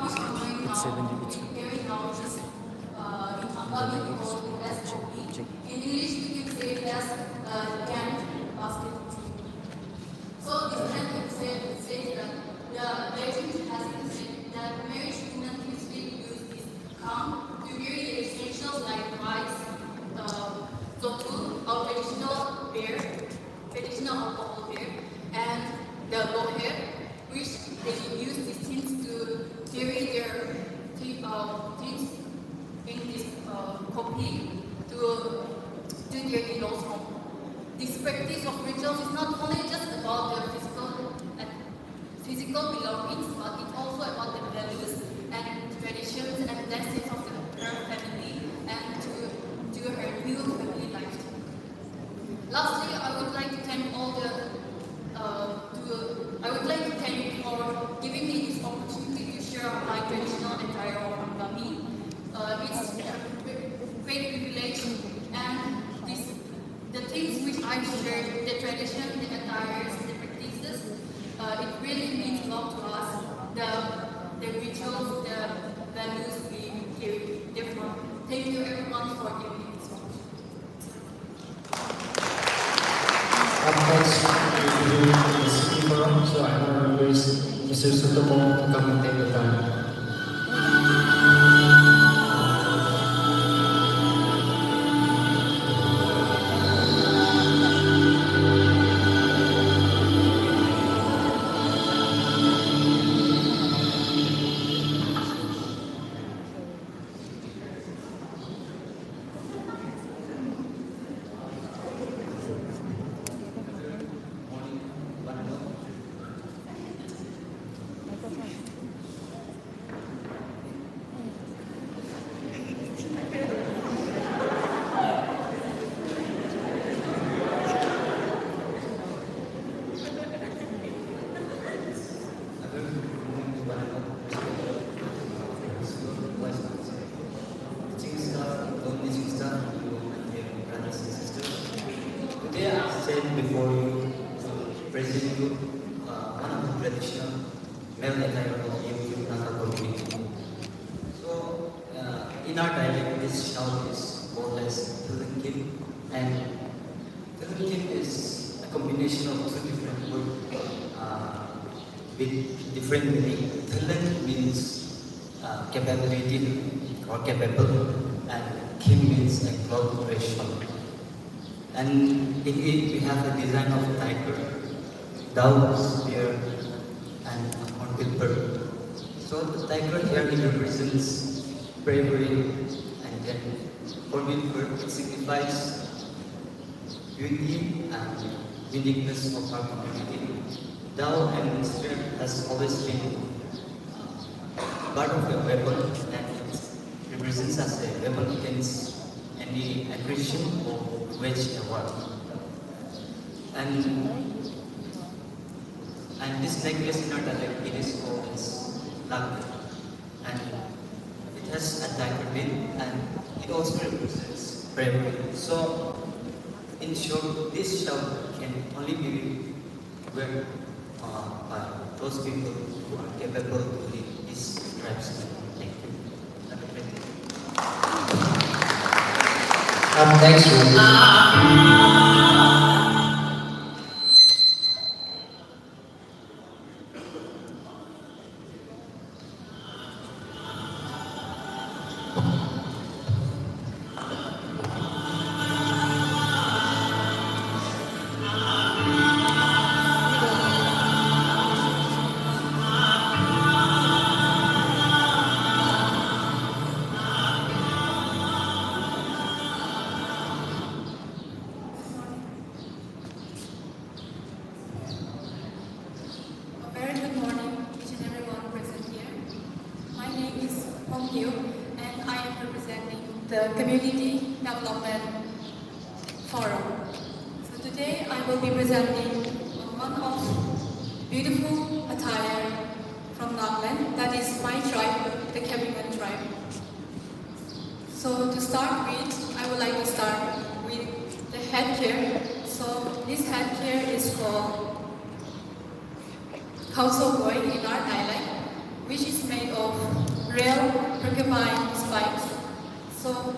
which I'm doing It's now, 70, we're it's carrying out this in Bengali we call it as SOP. In English we can say it as canned basket tree. So this hand it says that the legend has been said that marriage women usually use this calm to wear the essentials like rice, zotu, our traditional alcohol beer, and the loher, which they use these things to carry their things in this copy to their in-laws home. This practice of rituals is not only just about the physical belongings, but it's also about the values and traditions and lessons of her family and to her new family life. Lastly, I would like to thank for giving me this opportunity to share my traditional attire of Angami. It's a great privilege, and the things which I share, the tradition, the attires, the practices, it really means a lot to us. The rituals, the values we carry. Therefore, thank you everyone for giving me this opportunity. Next, we will do the speaker, so I want to request Mr. Sutomo to come and take the time. Today I stand before you to present you one of the traditional male attire of Yemyu Naka community. So, in our dialect, this shout is called as Tulankim, and Tulankim is a combination of two different words with different meaning. Tulan means capability or capable, and Kim means a collaboration. And in it we have a design of tiger, dove, spear, and a hornbill bird. So the tiger here it represents bravery, and then hornbill bird it signifies beauty and uniqueness of our community. Dove and spear has always been part of a weapon, and it represents as a weapon against any aggression or wage war. And this necklace in our dialect, it is called as lag, and it has a tiger bill, and it also represents bravery. So, in short, this shout can only be worn by those people who are capable to lead these tribes. Thank you. Have a great day. Up next, A very good morning, each and everyone present here. My name is Hong Kyu, and I am representing the Community Development Forum. So today I will be presenting one of beautiful attire from Nagaland, that is my tribe, the Kebingan tribe. So to start with, I would like to start with the headgear. So this headgear is called Council Boy in our dialect, which is made of real porcupine spikes. So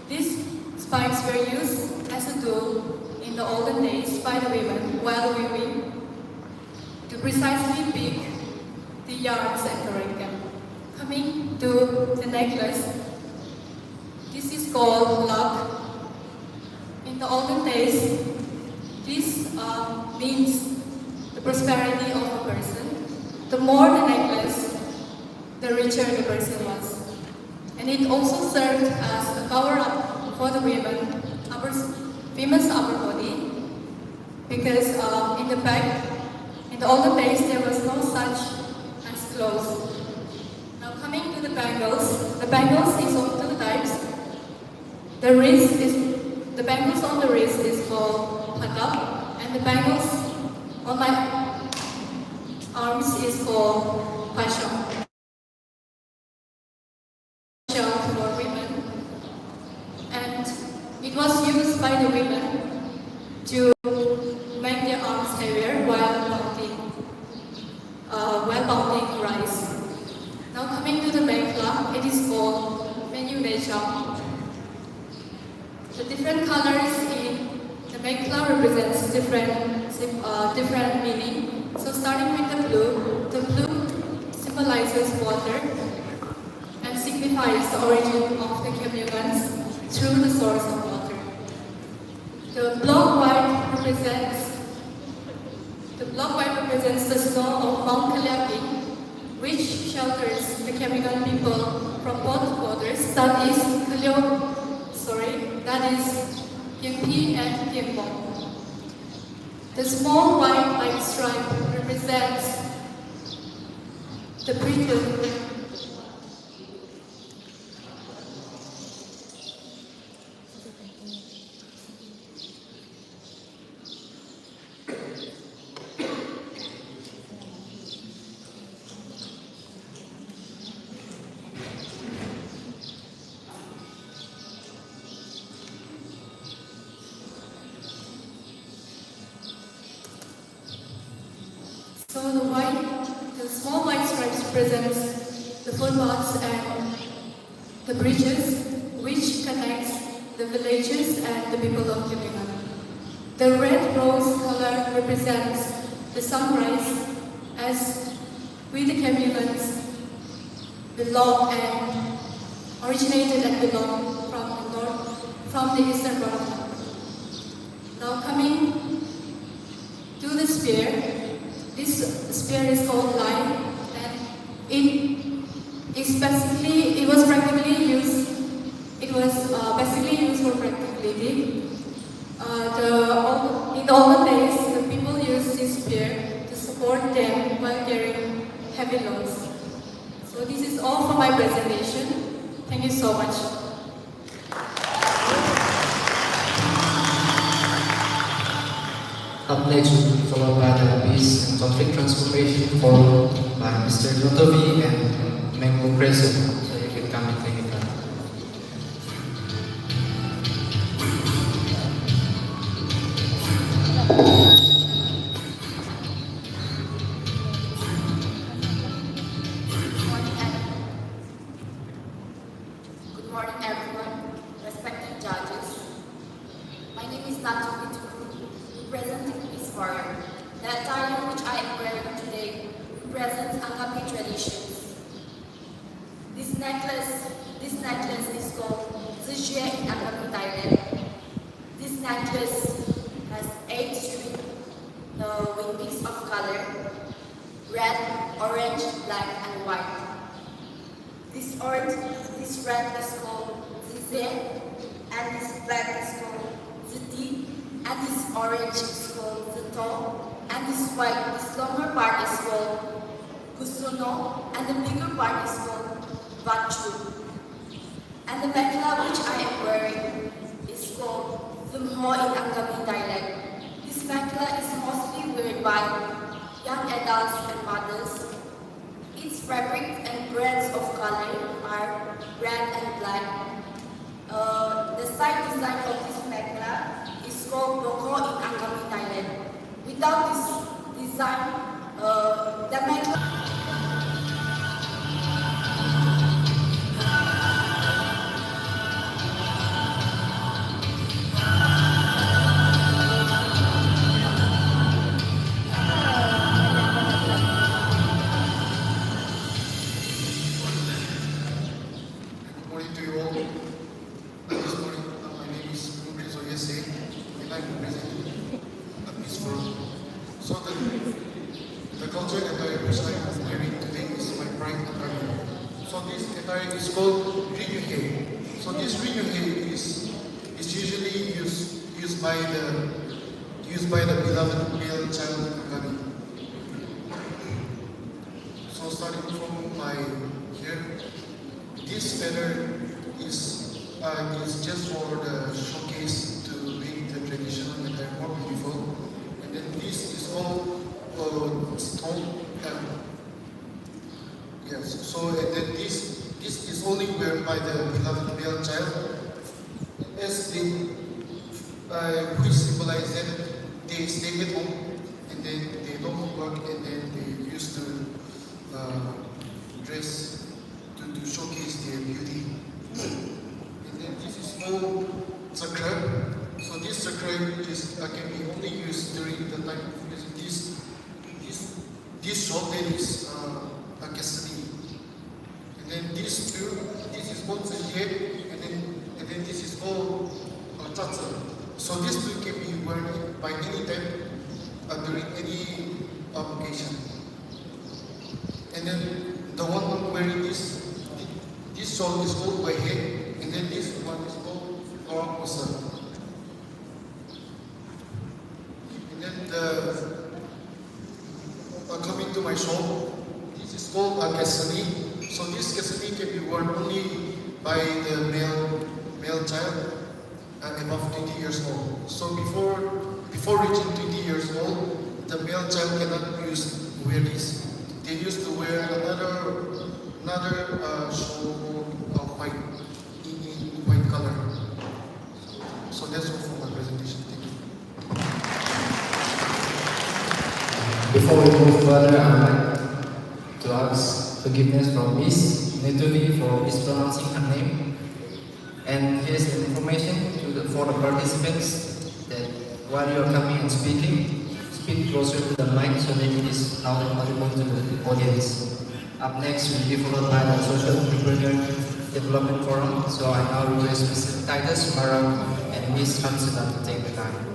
these spikes were used as a tool in the olden days by the women while weaving to precisely pick the yarns and correct them. Coming to the necklace, this is called luck. In the olden days, this means the prosperity of a person. The more the necklace, the richer the person was. And it also served as a cover-up for the women's upper body, because in the back, in the olden days, there was no such as clothes. Now coming to the bangles is of two types. The bangles on the wrist is called patak, and the bangles on my arms is called pasham. For women, and it was used by the women to make their arms heavier while pounding rice. Now coming to the mekla, it is called menu necha. The different colors in the mekla represents different meaning. So starting with the blue symbolizes water and signifies the origin of the communals through the source of water. The block white represents the snow of Mount Kalyaki, which shelters the Kemigan people from both borders, that is Gyempi and Gyempong. The small white stripe represents the Britain. So the small white stripes represents the footpaths and the bridges which connects the villages and the people of Kemigan. The red rose color represents the sunrise, as we the Kemigans belong and originated and belong from the eastern part of Kemigan. Now coming to the spear. This spear is called line, and it was practically used. It was basically used for practicality. In the olden days, the people used this spear to support them while carrying heavy loads. So this is all for my presentation. Thank you so much. Up next will be followed by the peace and conflict transformation, followed by Mr. Jotovi and Mengmo Crescent. So you can come and take it back. Good morning, everyone, respected judges. My name is Natu, representing Peace Warrior. The attire which I am wearing today represents Angami traditions. This necklace is called Zijie in Angami Thailand. This necklace has 8 strings with mix of color: red, orange, black, and white. This red is called Zijie, and this black is called Ziti, and this orange is called Zito, and this white, this longer part is called Gusuno, and the bigger part is called Vachu. And the mekla which I am wearing is called Thumho in Angami Thailand. This mekla is mostly worn by young adults and mothers. Its fabric and brands of color are red and black. The side design of this mekla is called Boko in Angami Thailand. Without this design, the mekla which I'm wearing today is my pride attire. So this attire is called ryuhei. So this ryuhei is usually used by the beloved male child Kagami. So starting from my hair, this feather is just for the showcase to make the traditional attire more beautiful. And then this is all stone. Yes. So and then this is only worn by the beloved male child, as which symbolize that they stay at home and then they don't work and then they used to dress to showcase their beauty. And then this is all chakra. So this chakra can be only used during the time of music. This short is a cascade. And then this is called head, and then this is called tatsa. So this two can be worn by any time during any occasion. And then the one I'm wearing this shawl is called head, and then this one is called orakosa. And then coming to my shawl, this is called a kasani. So this kasani can be worn only by the male child above 20 years old. So before reaching 20 years old, the male child cannot wear this. They used to wear another shawl of white in white color. So that's all for my presentation. Thank you. Before we move further, I would like to ask forgiveness from Miss Netuvi for mispronouncing her name. And here's the information for the participants that while you are coming and speaking, speak closer to the mic so that it is now audible to the audience. Up next will be followed by the Social Entrepreneur Development Forum. So I now request Mr. Titus Maram and Miss Hamsuna to take the time.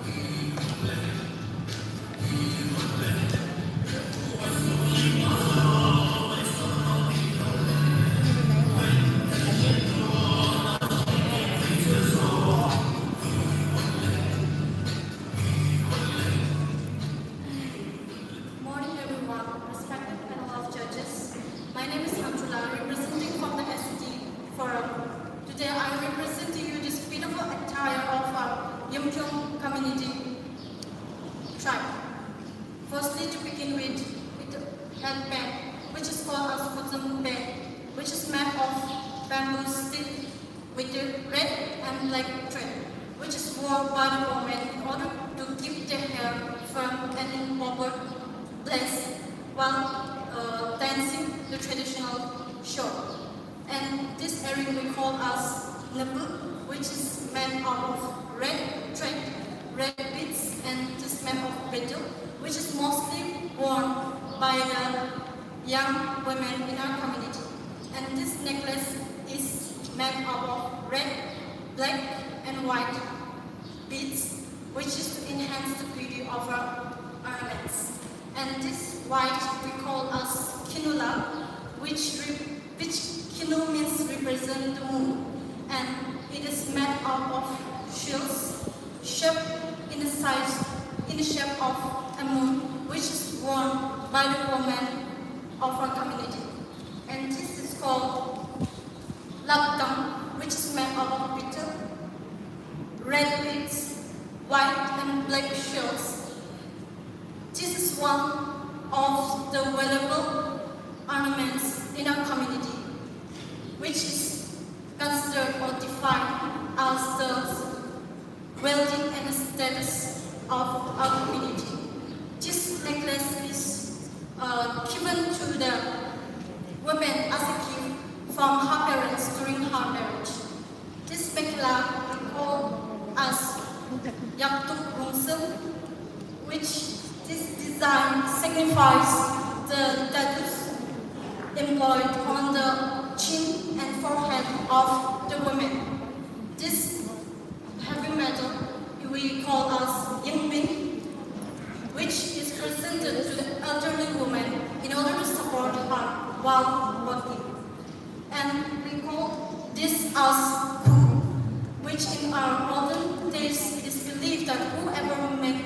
Firstly, to begin with the headband, which is called as cotton band, which is made of bamboo stick with a red and black thread, which is worn by the women in order to keep their hair firm and in proper place while dancing the traditional show. And this earring we call as nabu, which is made out of red thread, red beads, and this made of betel, which is mostly worn by the young women in our community. And this necklace is made up of red, black, and white beads, which is to enhance the beauty of our ornaments. And this white we call as kinula, which kinu means represent the moon, and it is made up of shells shaped in the shape of a moon, which is worn by the women of our community. And this is called lapdang, which is made up of betel, red beads, white and black shells. This is one of the valuable ornaments in our community, which is considered or defined as the wealth and status of our community. This necklace is given to the women as a gift from her parents during her marriage. This mekla we call as yaktuk bungsu, which this design signifies the tattoos employed on the chin and forehead of the women. This heavy metal we call as yingbin, which is presented to the elderly woman in order to while working. And we call this as coup, which in our olden days it is believed that whoever make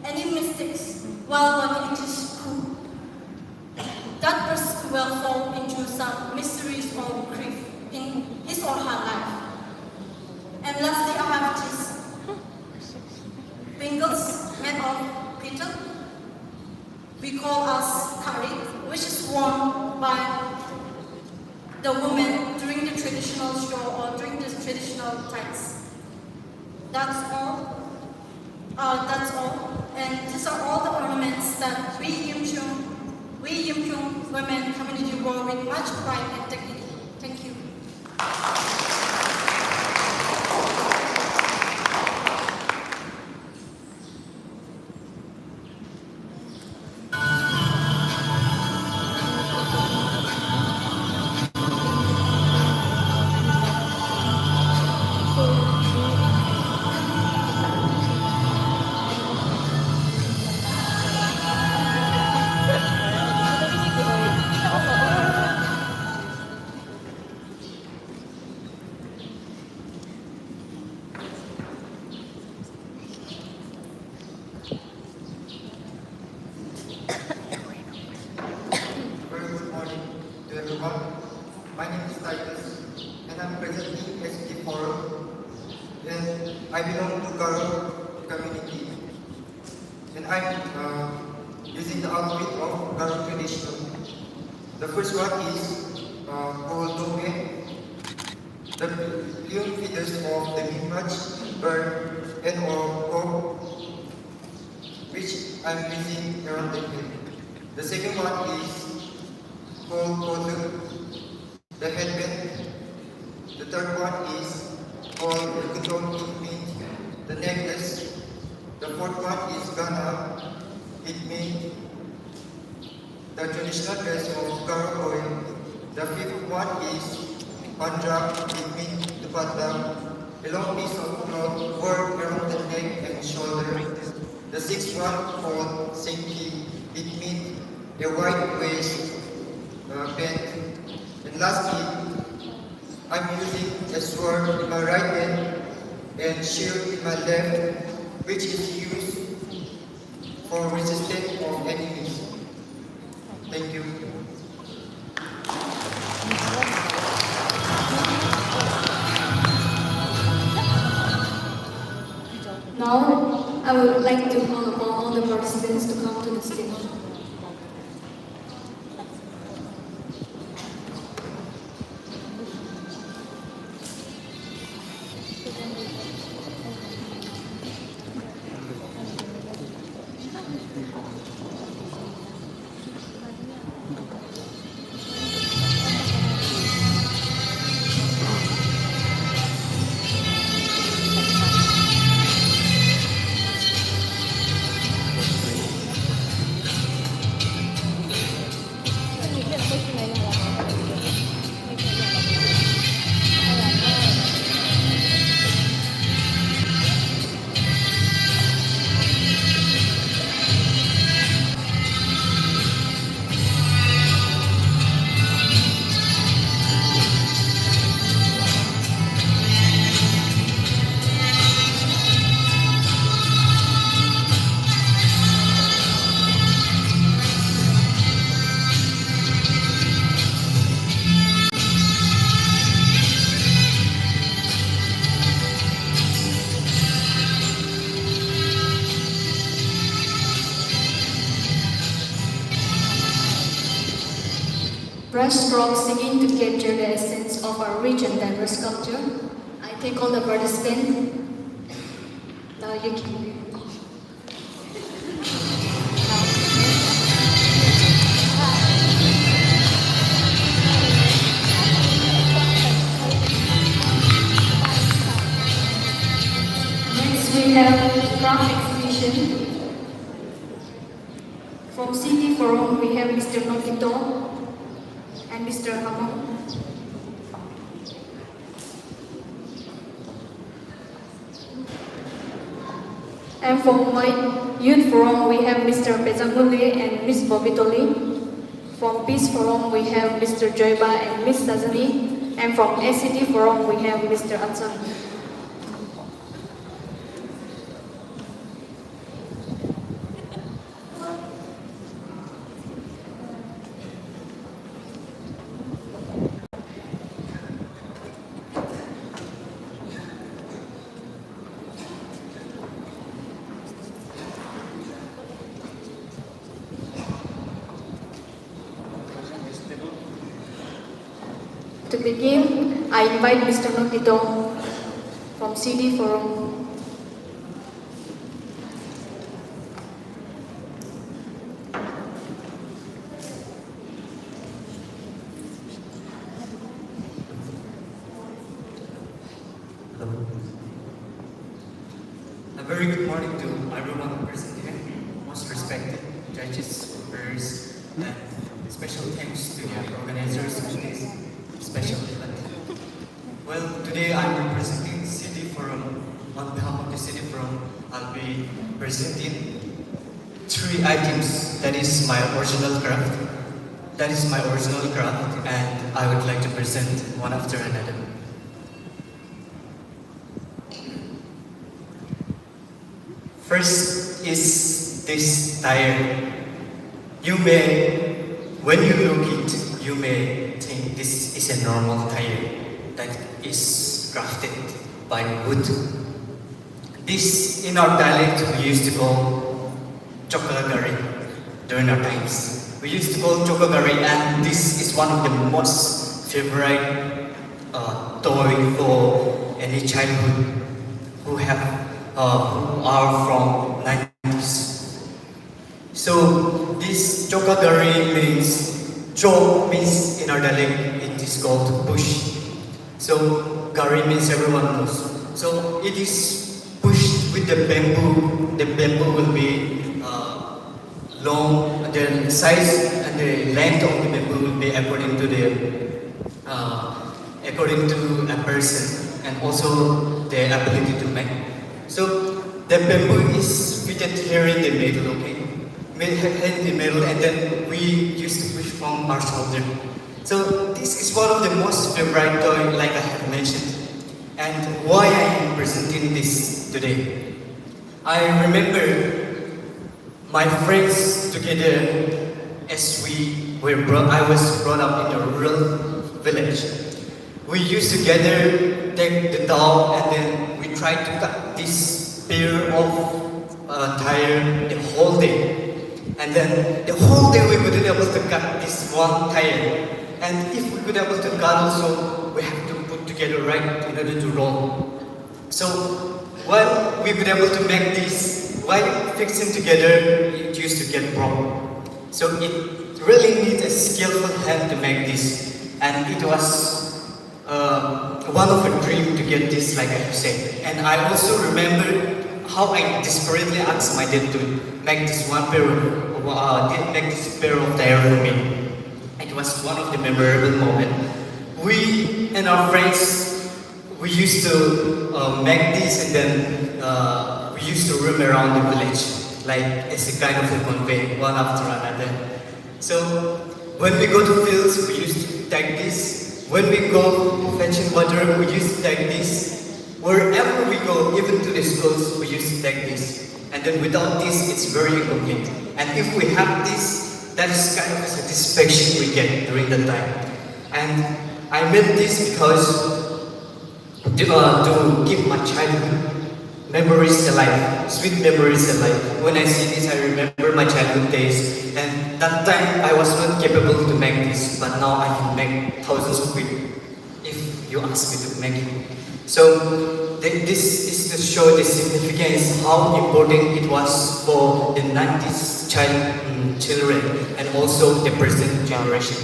any mistakes while working in this coup, that person will fall into some miseries or grief in his or her life. And lastly, I have this bangles made of betel. We call as kari, which is worn by the women during the traditional show or during the traditional times. That's all. And these are all the ornaments that we Yimkyung women community wore with much pride and dignity. Thank you. Very good morning to everyone. My name is Titus, and I'm presently ST4, and I belong to Garo community. And I'm using the outfit of Garo tradition. The first one is called Dome. The leon feeders of the Mimach, bird, and or cock, which I'm using around the hill. The second one is called Kodu, the headband. The third one is called Rikuton, means the necklace. The fourth one is Gana, it means the traditional dress of Garo oil. The fifth one is Pandra, it means the Pandra, a long piece of cloth worn around the neck and shoulder. The sixth one called Senki, it means a white waist band. And lastly, I'm using a sword in my right hand and shield in my left, which is used for resistance of enemies. Thank you. Now, I would like to call upon all the participants to come to the stage. Brushstroke singing to capture the essence of our rich and diverse culture. I take all the participants. Now you can. Next we have craft exhibition. From City Forum we have Mr. Nokito and Mr. Hamon. And from my youth forum we have Mr. Bezanguli and Ms. Bobitoli. From Peace Forum, we have Mr. Joyba and Ms. Sajani. And from ACT Forum, we have Mr. Anson. To begin, I invite Mr. Notitong from CD Forum. A very good morning to everyone present here, most respected judges, peers, and special thanks to the organizers of this special event. Well, today I'm representing City Forum. On behalf of the City Forum, I'll be presenting 3 items. That is my original craft. And I would like to present one after another. First is this tire. When you look it, you may think this is a normal tire that is crafted by wood. This, in our dialect, we used to call chokagari during our times. We used to call chokagari, and this is one of the most favorite toy for any childhood who are from 90s. So this chokagari means, chok means in our dialect it is called bush. So gari means everyone knows. So it is pushed with the bamboo. The bamboo will be long. The size and the length of the bamboo will be according to a person and also the ability to make. So the bamboo is fitted here in the middle, okay? In the middle, and then we used to push from our shoulder. So this is one of the most favorite toy, like I have mentioned. And why I am presenting this today? I remember my friends together as I was brought up in a rural village. We used to gather, take the dog, and then we tried to cut this pair of tire the whole day. And then the whole day we couldn't able to cut this one tire. And if we could able to cut also, we have to put together right in order to roll. So while we could able to make this, while fixing together, it used to get broken. So it really needs a skillful hand to make this. And it was one of a dream to get this, like I said. And I also remember how I desperately asked my dad to make this pair of tire for me. It was one of the memorable moments. We and our friends, we used to make this, and then we used to roam around the village, like as a kind of a convey, one after another. So when we go to fields, we used to take this. When we go fetching water, we used to take this. Wherever we go, even to the schools, we used to take this. And then without this, it's very incomplete. And if we have this, that is kind of a satisfaction we get during the time. And I made this because to keep my childhood memories alive, sweet memories alive. When I see this, I remember my childhood days. And that time, I was not capable to make this, but now I can make thousands of it if you ask me to make it. So this is to show the significance, how important it was for the 90s children and also the present generation.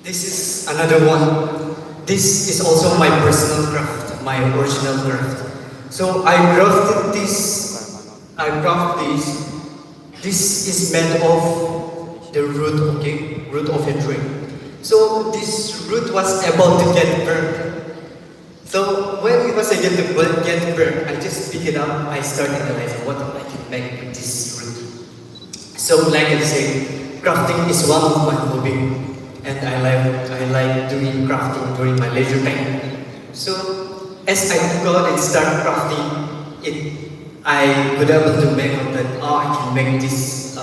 This is another one. This is also my personal craft, my original craft. So I crafted this. This is made of the root, okay, root of a tree. So this root was about to get burned. So when it was again to get burned, I just pick it up. I started analyzing what I can make with this root. So like I said, crafting is one of my hobby, and I like doing crafting during my leisure time. So as I go out and start crafting, I could able to make out that I can make this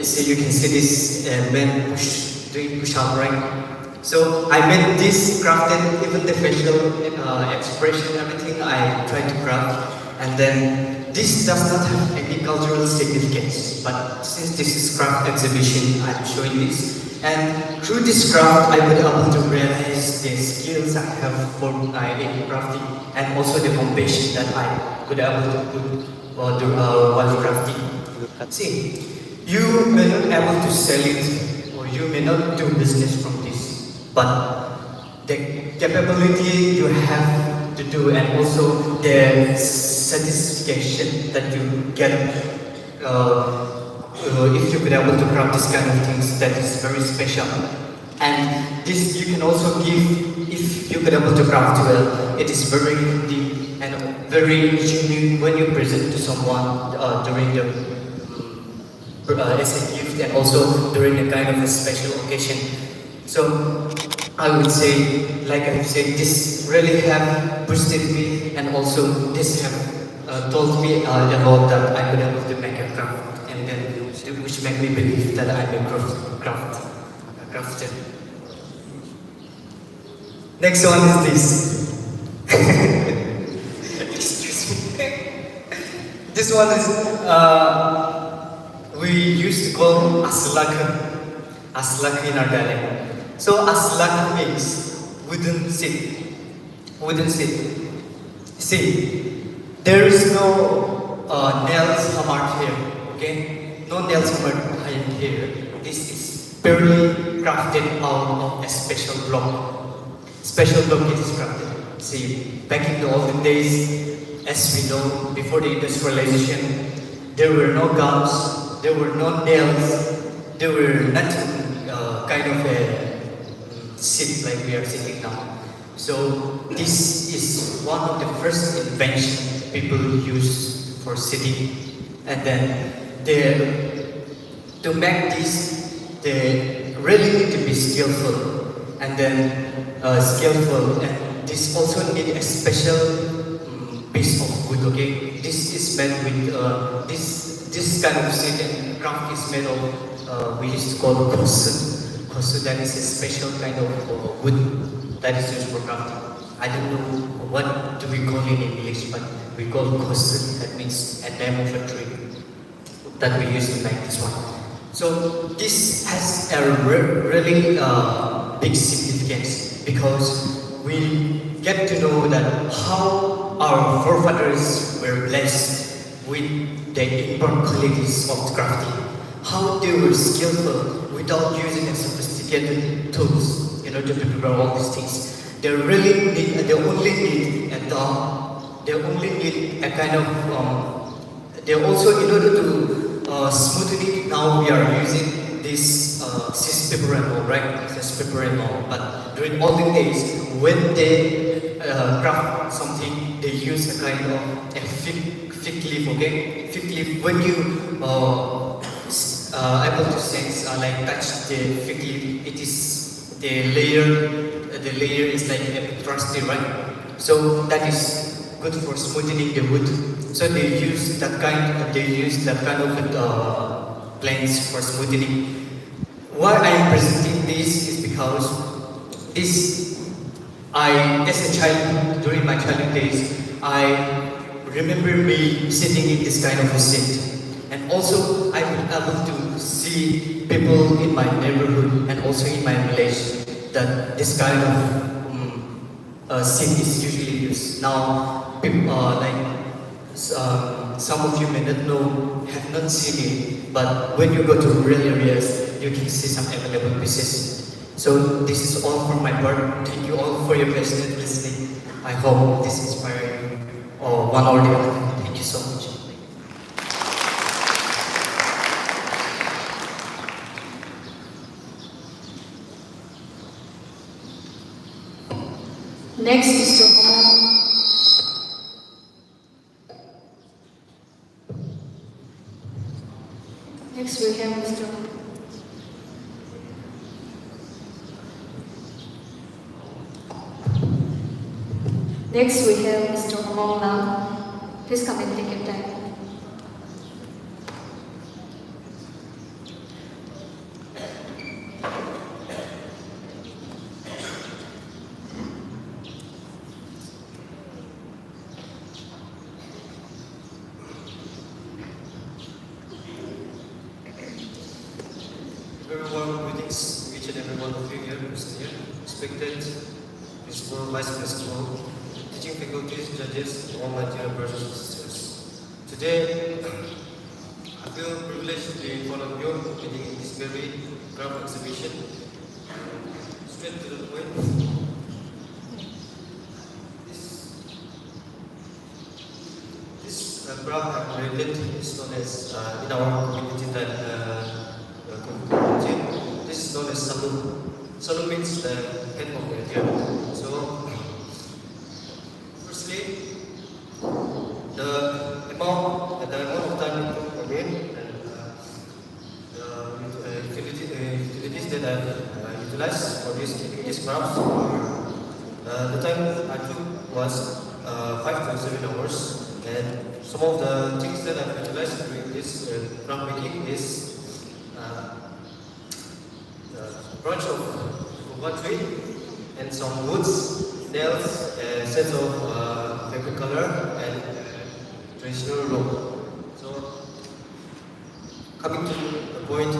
so you can see this man doing push up, right? So I made this crafted, even the facial expression, everything I tried to craft. And then this does not have any cultural significance, but since this is craft exhibition, I'm showing this. And through this craft, I was able to realize the skills I have for in crafting, and also the compassion that I could able to put while crafting. See, you may not able to sell it, or you may not do business from this, but the capability you have to do, and also the satisfaction that you get if you could able to craft this kind of things, that is very special. And this you can also give if you could able to craft well. It is very deep and very genuine when you present to someone during the as a gift, and also during a kind of a special occasion. So I would say, like I said, this really have boosted me, and also this have told me a lot that I could able to make a craft, and then which made me believe that I'm a crafter. Next one is this. Excuse me. This one is we used to call aslaka in our dialect. So aslaka means wooden seat. See, there is no nails hammered here, okay? No nails hammered here. This is purely crafted out of a special block. Special block it is crafted. See, back in the olden days, as we know, before the industrialization, there were no guns, there were no nails, there were nothing kind of a seat like we are sitting now. So this is one of the first inventions people use for sitting, and then to make this, they really need to be skillful, and this also need a special piece of wood. Okay, this is made with this kind of seat and craft is made of we used to call kosu. Kosu, that is a special kind of wood that is used for crafting. I don't know what do we call it in English, but we call kosu. That means a name of a tree that we use to make this one. So this has a really big significance, because we get to know that how our forefathers were blessed with the inborn qualities of crafting, how they were skillful without using a sophisticated tools in order to prepare all these things. They only need a dog. They only need a kind of they also, in order to smoothen it, now we are using this paper and all, right? Paper and all. But during olden days, when they craft something, they use a kind of a fig leaf, okay? Fig leaf, when you able to sense, like touch the fig leaf, it is the layer is like a bit rusty, right? So that is good for smoothing the wood. So they use that kind of plants for smoothing. Why I am presenting this is because as a child, during my childhood days, I remember me sitting in this kind of a seat. And also, I was able to see people in my neighborhood and also in my village that this kind of seat is usually used. Now, people, some of you may not know, have not seen it, but when you go to rural areas, you can see some available pieces. So this is all from my part. Thank you all for your patient listening. I hope this inspires you, or one or the other. Thank you so much. Next is Sohoma. Next we have Mr. Next we have Mr. Hong Lam. Please come and take your time. Very warm greetings to each and every one of you here who's here, respected principal, vice principal, teaching faculties, judges, all my dear brothers and sisters. Today, I feel privileged to be in front of you, leading this very craft exhibition. Straight to the point. This craft I created is known as, in our community that this is known as salu. Salu means the head of the deer. So, firstly, the amount of time it took again, and the utilities that I utilized for these crafts, the time I took was 5 to 7 hours, and some of the things that I've utilized during this craft making is branch of one tree and some woods, nails, a set of fabric color, and traditional rope. So, coming to the point,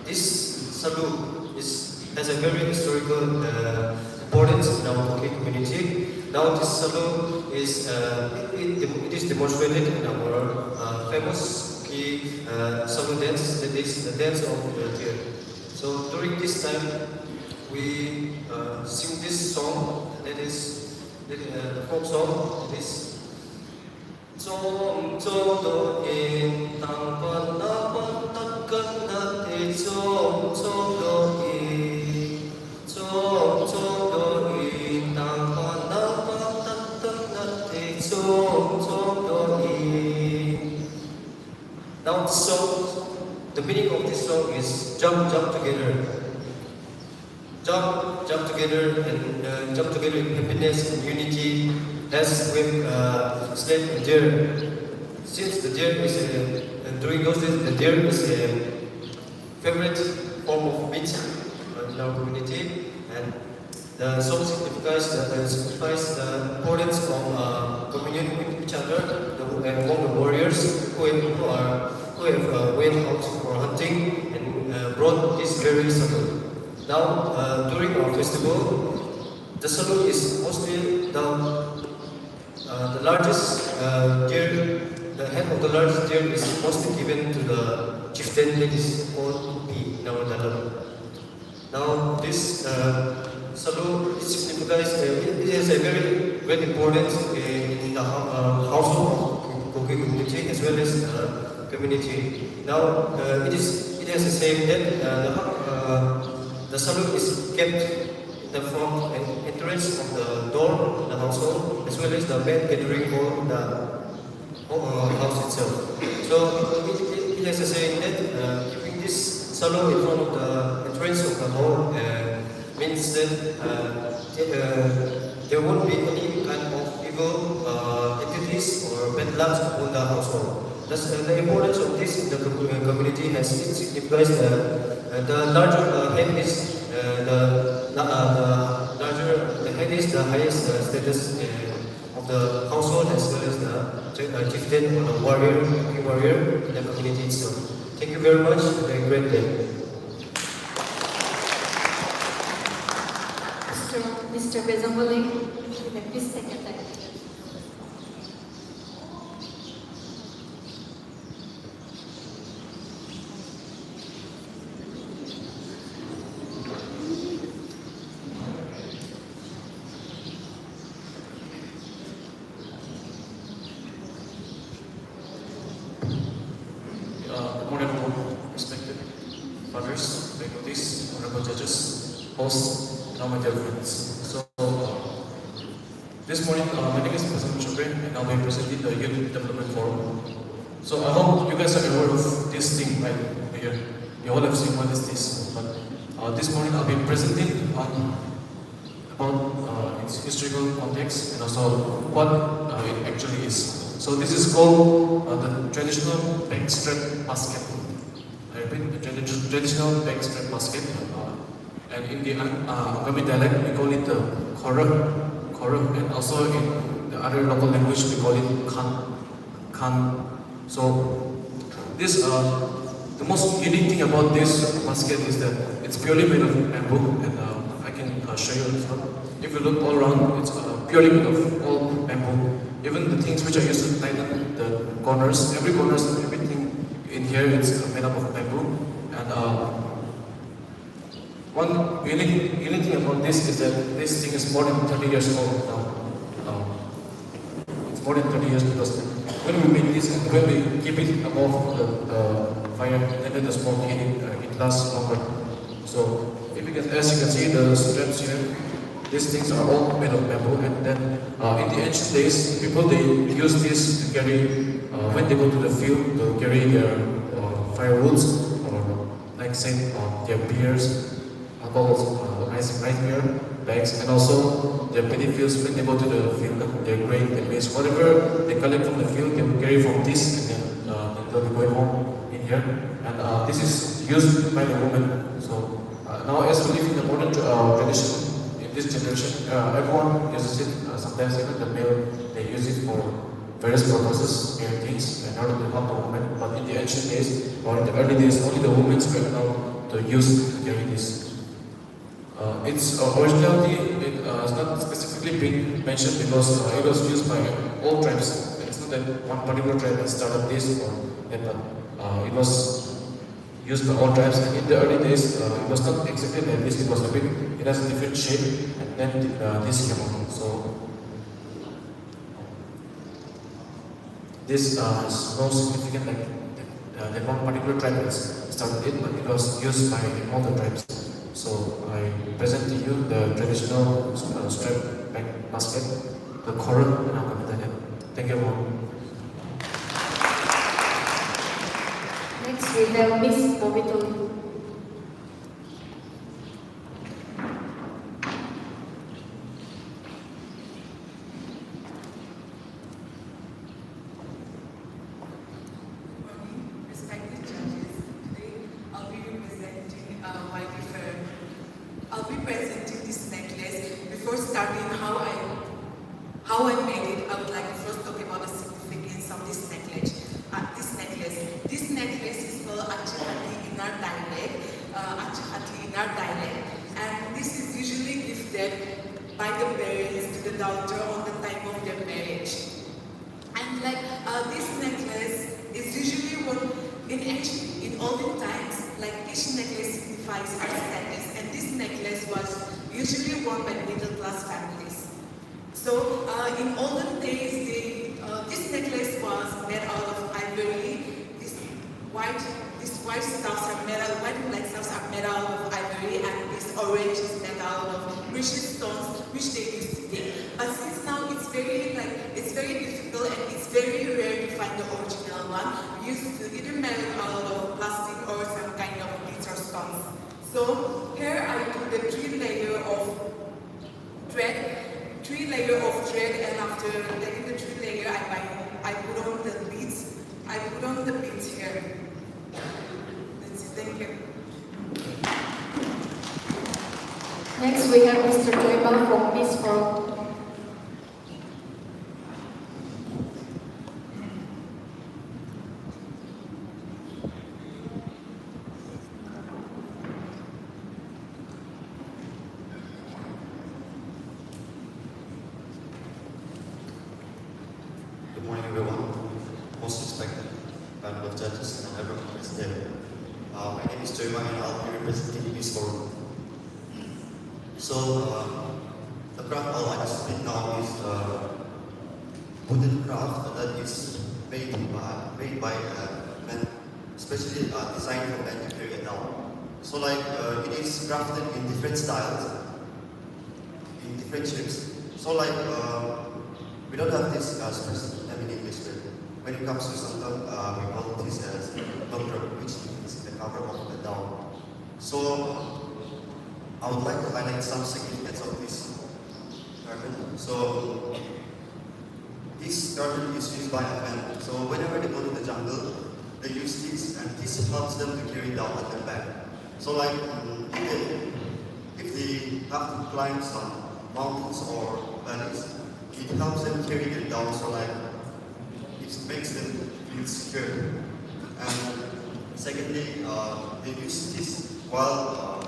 this salu has a very historical importance in our Koki community. Now, this salu is it is demonstrated in our famous Koki salu dance, that is the dance of the deer. So during this time, we sing this song, that is the folk song, that is Chom chom do in tang pan na pan tat kan na te chom chom do in tang pan na pan tat kan na te chom do in. Now the meaning of this song is jump together. Jump together, and jump together in happiness and unity as we slay a deer. Since the deer is during those days, the deer is a favorite form of meat in our community, and the song signifies the importance of communion with each other among the warriors who have went out for hunting and brought this very salu. Now, during our festival, the salu is mostly the largest deer. The head of the largest deer is mostly given to the chieftain, that is called P in our Dalam. Now, this salu signifies it has a very great importance in the household of Koki community as well as community. Now, it has a saying that the salu is kept in the front and entrance of the door of the household, as well as the main gathering hall, the house itself. So it has a saying that keeping this salu in front of the entrance of the hall means that there won't be any kind of evil entities or bad luck upon the household. Thus, the importance of this in the community has signifies the larger head is the head is the highest status of the household, as well as the chieftain or the warrior in the community itself. Thank you very much. Have a great day. Mr. Bezamboling, please take your time. Good morning, everyone. Respected fathers, faculties, honorable judges, hosts, and all my dear friends. So, this morning, my name is President Chopin, and I'll be presenting the Youth Development Forum. So I hope you guys are aware of this thing right over here. You all have seen what is this. But this morning I'll be presenting on about its historical context and also what it actually is. So this is called the traditional backstrap basket. I repeat, the traditional backstrap basket. And in the Angami dialect, we call it the kora, and also in the other local language, we call it kan. So this the most unique thing about this basket is that it's purely made of bamboo, and I can show you as well. If you look all around, it's purely made of all bamboo. Even the things which are used to tighten the corners, everything in here is made up of bamboo. And one unique thing about this is that this thing is more than 30 years old now. It's more than 30 years because when we make this and when we keep it above the fire, then let the smoke it lasts longer. So if you can, as you can see, the straps here, these things are all made of bamboo. And then in the ancient days, people they use this to carry when they go to the field to carry their firewoods or like say their beers, alcohols, ice beer bags, and also their paddy fields when they go to the field, their grain, their maize, whatever they collect from the field, they will carry from this, and then they'll be going home in here. And this is used by the women. So now, as we live in the modern tradition, in this generation, everyone uses it. Sometimes even the male, they use it for various purposes, male things, in order to help the woman. But in the ancient days, or in the early days, only the women were allowed to use to carry this. Its originality is not specifically being mentioned because it was used by all tribes. It's not that one particular tribe that started this or that, but it was used by all tribes. And in the early days, it was not exactly like this. It was a bit, it has a different shape, and then this came out. So this is more significant that one particular tribe has started it, but it was used by all the tribes. So I present to you the traditional strap back basket, the kora, and I'm going to tell you. Thank you everyone. Next we have Miss Bobito. Respected judges, today I'll be representing I'll be presenting this necklace. Before starting how I made it, I would like to first talk about the significance of this necklace. This necklace is called Achihati in our dialect, and this is usually gifted by the parents to the daughter on the time of their marriage. And this necklace is usually worn in olden times. Like each necklace signifies our status, and this necklace was usually worn by middle class families. So in olden days, this necklace was made out of ivory. These white stuffs are made out. White and black stuffs are made out of ivory, and this orange is made out of precious stones, which they used to dig. But since now it's very difficult and it's very rare to find the original one. We used to either make it out of plastic or some kind of beads or stones. So here I do the three layer of thread, and after taking the three layer, I put on the beads. I put on the beads here. That's it. Thank you. Next we have Mr. Joymal from Peace Forum. Good morning, everyone. Most respected panel of judges and everyone who is there. My name is Joyma and I'll be representing this forum. So, the craft I'd like to speak now is wooden craft that is made by men, especially designed for men to carry it down. So, it is crafted in different styles, in different shapes. So, we don't have this in English. When it comes to Santam, we call this as doctor, which is the cover of the down. So I would like to highlight some significance of this garment. So this garment is used by a man. So whenever they go to the jungle, they use this, and this helps them to carry down at their back. So like if they have to climb some mountains or valleys, it helps them carry their down. So like it makes them feel secure. And secondly, they use this while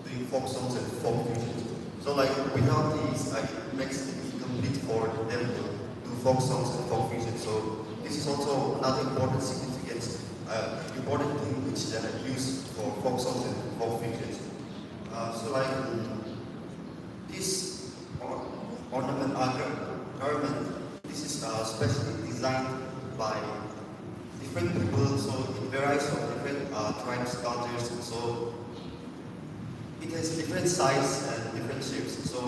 doing folk songs and folk music. So like without these, it makes it incomplete for them to do folk songs and folk music. So this is also another important significance, important thing which they are used for folk songs and folk music. So like this ornament garment, this is specially designed by different people, so it varies from different tribes, cultures, so it has different size and different shapes. So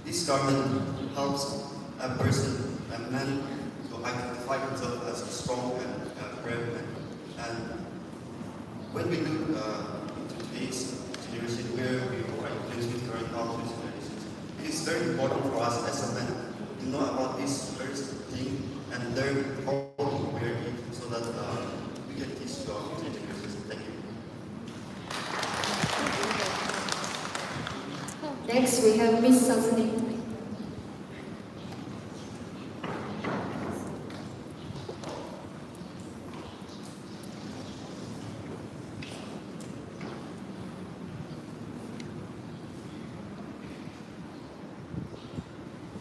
this garment helps a person, a man, to identify himself as a strong and brave man. And when we look into today's generation where we are influenced with current cultures and traditions, it is very important for us as a man to know about this first thing and learn how to wear it so that we can teach to our future generations. Thank you. Next, we have Miss Sazni.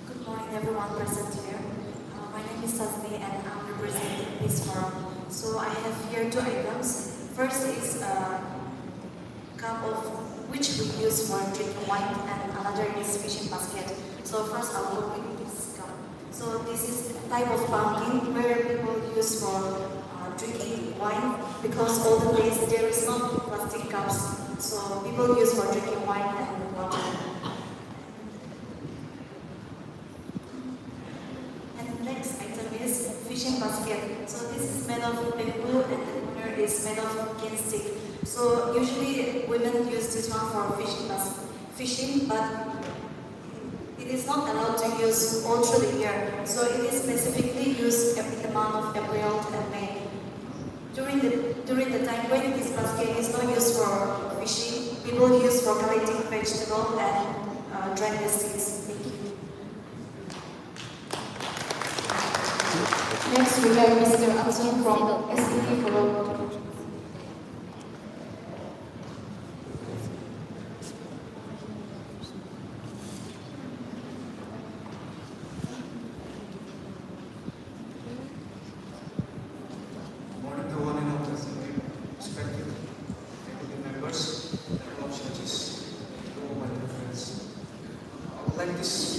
Good morning, everyone present here. My name is Sazni, and I'm representing this forum. So I have here two items. First is a cup of which we use for drinking wine, and another is fishing basket. So first I'll go with this cup. So this is a type of pumpkin where people use for drinking wine, because all the days there is no plastic cups. So people use for drinking wine and water. And the next item is fishing basket. So this is made of bamboo, and the corner is made of cane stick. So usually women use this one for fishing, but it is not allowed to use all through the year. So it is specifically used in the month of April and May. During the time when this basket is not used for fishing, people use for collecting vegetables and drying the seeds. Thank you. Next, we have Mr. Anson from SED Forum. Morning to one and all, respected faculty members, fellow judges, and all my dear friends.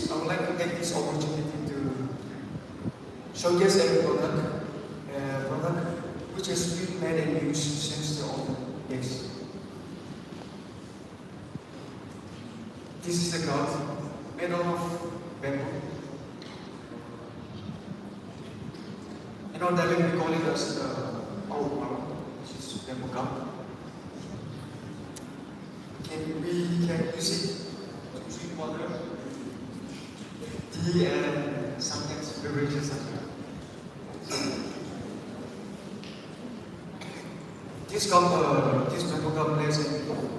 I would like to take this opportunity to showcase a product which has been made and used since the olden days. This is the card made out of bamboo. In our dialect we call it as the old one, which is bamboo cup. We can use it to drink water, tea, and sometimes beverages as well. This bamboo cup plays a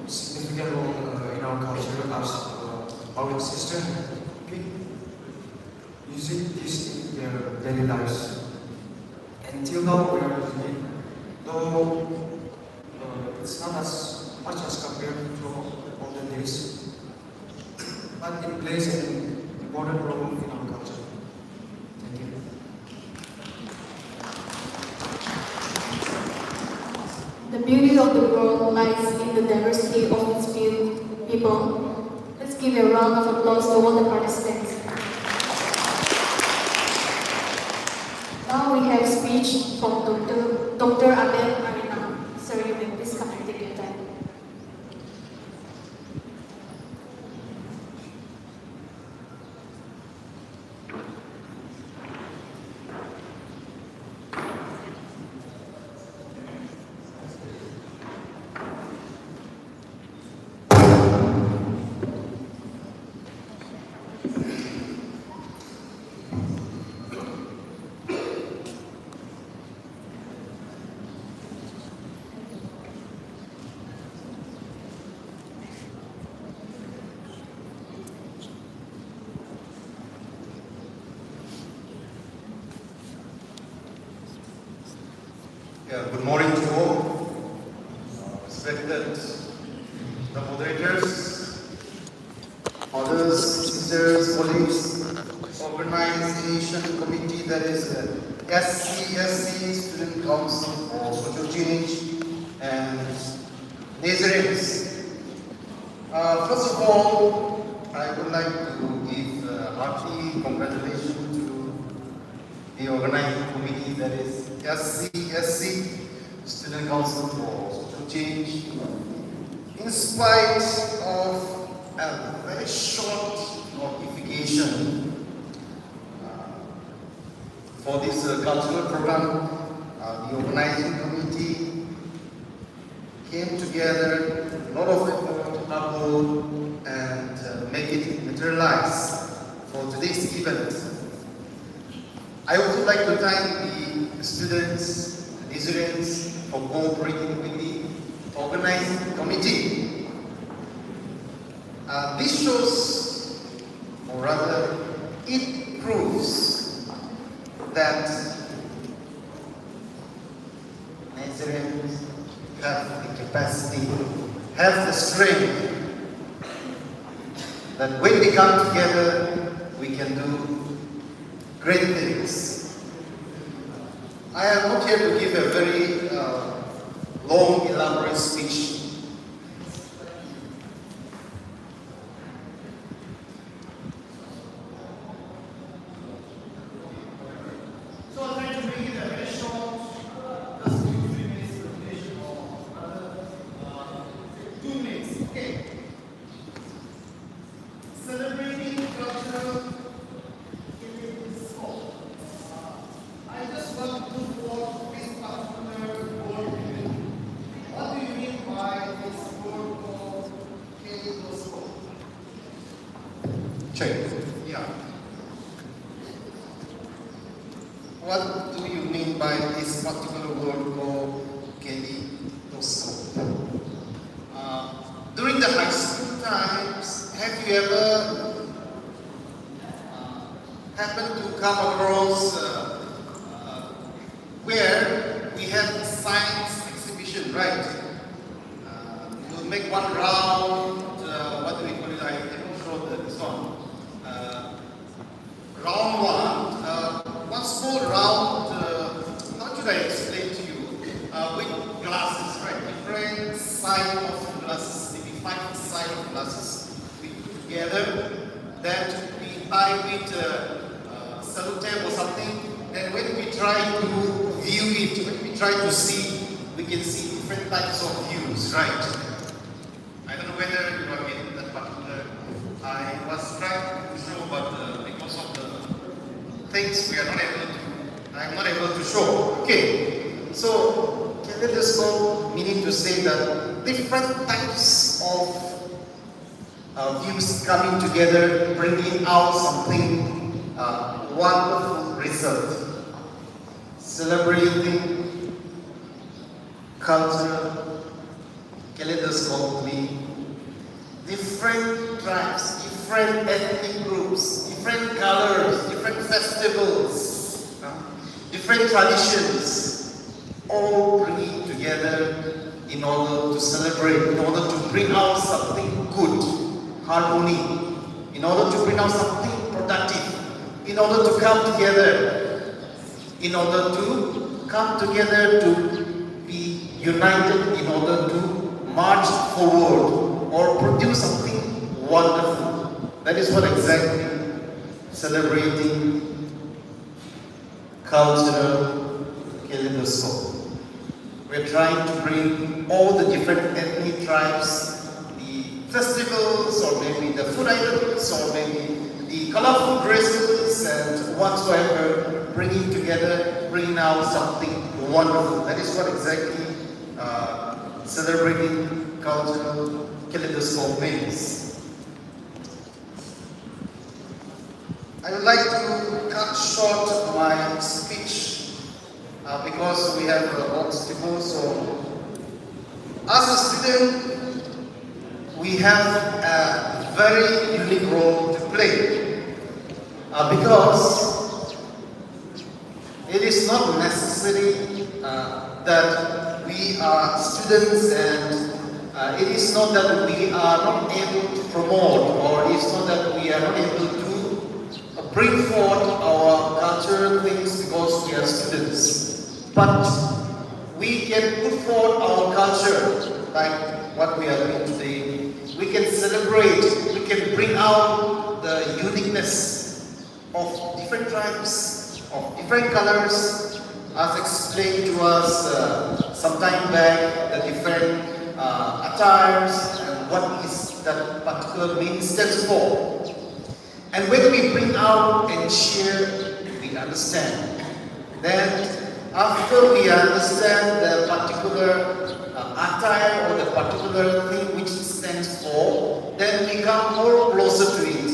significant role in our culture as our ancestors have been using this in their daily lives. Until now, we are using it, though it's not as much as compared to olden days, but it plays an important role in our culture. Thank you. The beauty of the world lies in the diversity of its people. Let's give a round of applause to all the participants. Now we have speech from Dr. Abel Marina. Sir, you may please come and take your time. Yeah, good morning to all. Respected the moderators, others, sisters, colleagues, organization committee, that is SCSC, Student Council for Social Change, and Nazarenes. First of all, I would like to give hearty congratulations to the organizing committee, that is SCSC, Student Council for Social Change. In spite of a very short notification for this cultural program, the organizing committee came together, a lot of effort, couple, and make it materialize for today's event. I also like to thank the students, the students for cooperating with the organizing committee. This shows, or rather, it proves that Nigerians have the capacity, have the strength, that when we come together, we can do great things. I am not here to give a very long, elaborate speech. So I'm trying to make it a very short, just 2-3 minutes presentation or 2 minutes. Okay. Celebrating cultural scope. I just want to put forth this particular word. What do you mean by this word called kaleidoscope? Check. Yeah. What do you mean by this particular word called kaleidoscope? During the high school times, have you ever happened to come across where we have a science exhibition, right? We'll make one round, what do we call it? I didn't show this one. Round one small round, how should I explain to you? With glasses, right? Different size of glasses, maybe 5 size of glasses. We put together that we tie with sellotape or something. And when we try to view it, when we try to see, we can see different types of views, right? I don't know whether you are getting that particular. I was trying to show, but because of the things we are not able to, I'm not able to show. Okay, so kaleidoscope meaning to say that different types of views coming together, bringing out something wonderful result. Celebrating culture, kaleidoscope means different tribes, different ethnic groups, different colors, different festivals, different traditions, all bringing together in order to celebrate, in order to bring out something good, harmony, in order to bring out something productive, in order to come together, to be united, in order to march forward or produce something wonderful. That is what exactly celebrating cultural kaleidoscope. We're trying to bring all the different ethnic tribes, the festivals, or maybe the food items, or maybe the colorful dresses and whatsoever, bringing together, bringing out something wonderful. That is what exactly celebrating cultural kaleidoscope means. I would like to cut short my speech because we have lots to go. So, as a student, we have a very unique role to play because It is not necessary that we are students, and it is not that we are not able to promote, or it's not that we are not able to bring forth our cultural things because we are students. But we can put forth our culture like what we are doing today. We can celebrate, we can bring out the uniqueness of different tribes, of different colors, as explained to us some time back, the different attires and what is that particular meaning stands for. And when we bring out and share, we understand. Then after we understand the particular attire or the particular thing which it stands for, then we become more closer to it.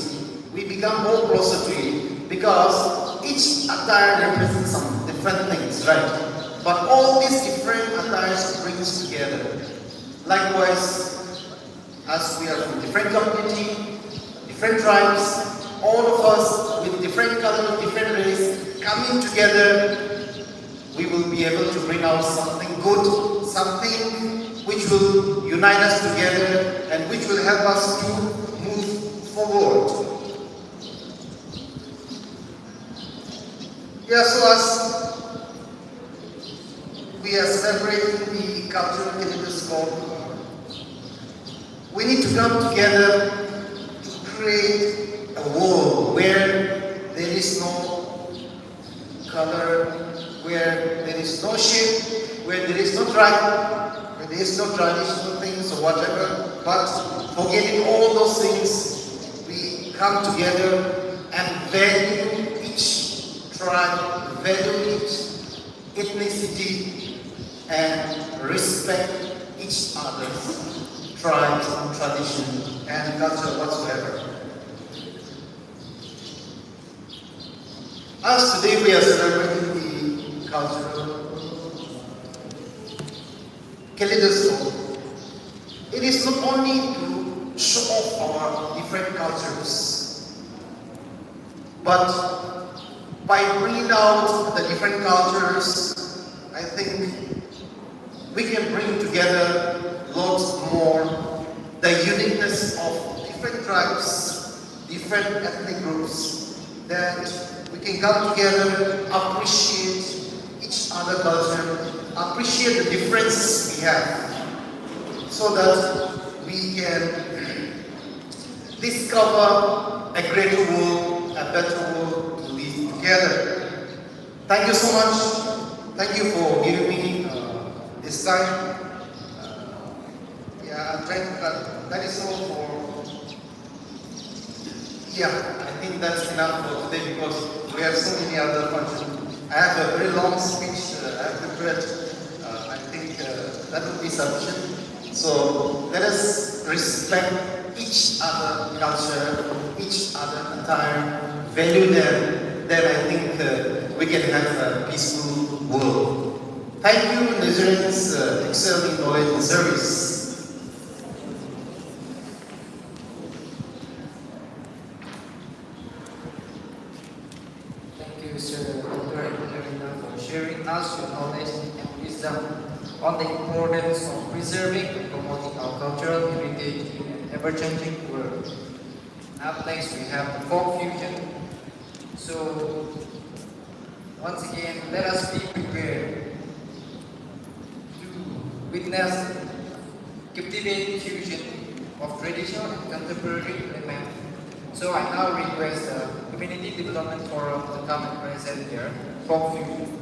We become more closer to it because each attire represents some different things, right? But all these different attires brings together. Likewise, as we are from different community, different tribes, all of us with different color, different race, coming together, we will be able to bring out something good, something which will unite us together and which will help us to move forward. Yeah, so as we are celebrating the cultural kaleidoscope, we need to come together to create a world where there is no color, where there is no shape, where there is no tribe, where there is no traditional things or whatever, but forgetting all those things, we come together and value each tribe, value each ethnicity, and respect each other's tribes, tradition, and culture whatsoever. As today we are celebrating the cultural kaleidoscope, it is not only to show off our different cultures, but by bringing out the different cultures, I think we can bring together lots more the uniqueness of different tribes, different ethnic groups, that we can come together, appreciate each other culture, appreciate the differences we have, so that we can discover a greater world, a better world to live together. Thank you so much. Thank you for giving me this time. Yeah, I'm trying to, that is all for, yeah, I think that's enough for today because we have so many other functions. I have a very long speech I have prepared. I think that will be sufficient. So let us respect each other culture, each other attire, value them. Then I think we can have a peaceful world. Thank you, Nigerians, excel in knowledge and service. Mr. Dr. Arina for sharing us your knowledge and wisdom on the importance of preserving and promoting our cultural heritage in an ever-changing world. Up next, we have the folk fusion. So, once again, let us be prepared to witness captivating fusion of traditional and contemporary elements. So I now request the Community Development Forum to come and present their folk fusion.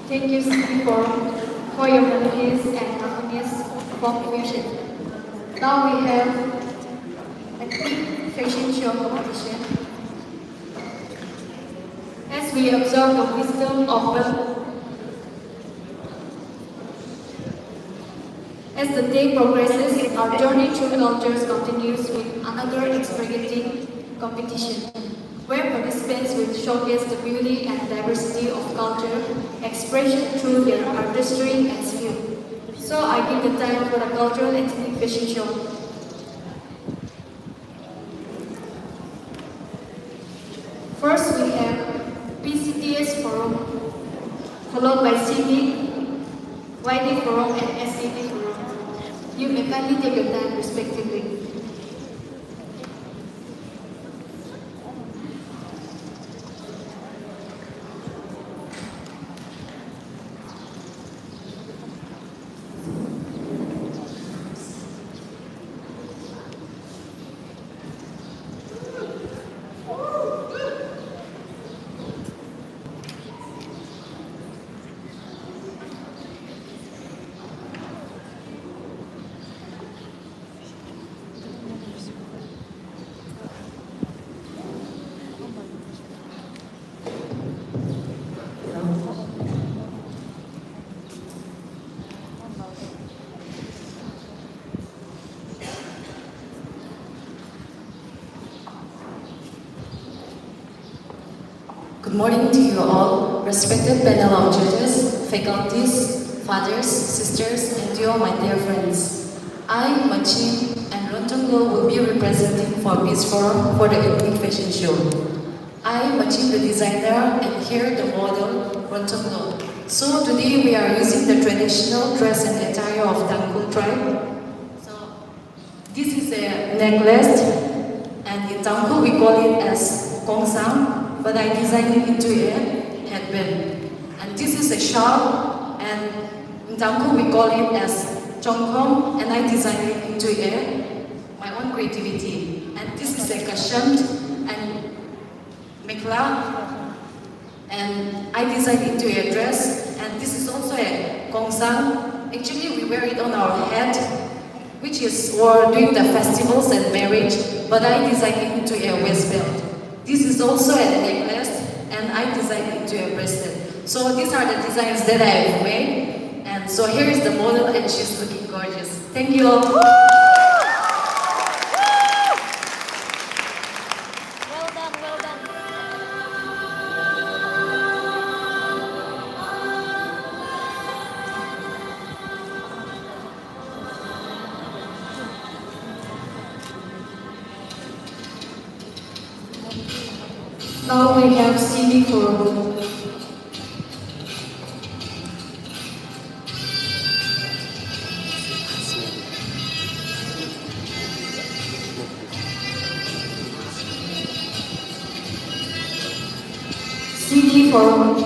Thank you, City Forum, for your melodies and harmonious contribution. Now we have a quick fashion show competition. As we observe the wisdom of As the day progresses, our journey through cultures continues with another exhilarating competition, where participants will showcase the beauty and diversity of culture, expression through their artistry and skill. So I give the time for the cultural ethnic fashion show. First we have PCTS Forum, followed by CD, YD Forum and SCD Forum. You may kindly take your time respectively. Good morning to you all, respected panel of judges, faculties, fathers, sisters, and to all my dear friends. I, Machin, and Rontongo will be representing for Peace Forum for the ethnic fashion show. I, Machin, the designer, and here the model, Rontongo. So today we are using the traditional dress and attire of Tangkul tribe. So this is a necklace, and in Tangkul we call it as Kongsang, but I designed it into a headband. And this is a shawl, and in Tangkul we call it as Chongkong, and I designed it into my own creativity. And this is a cushion and mekla, and I designed it into a dress, and this is also a Kongsang. Actually we wear it on our head, which is for during the festivals and marriage, but I designed it into a waistbelt. This is also a necklace, and I designed it into a bracelet. So these are the designs that I have made. And so here is the model, and she's looking gorgeous. Thank you all. Well done, well done. Now we have CD Forum. CD Forum.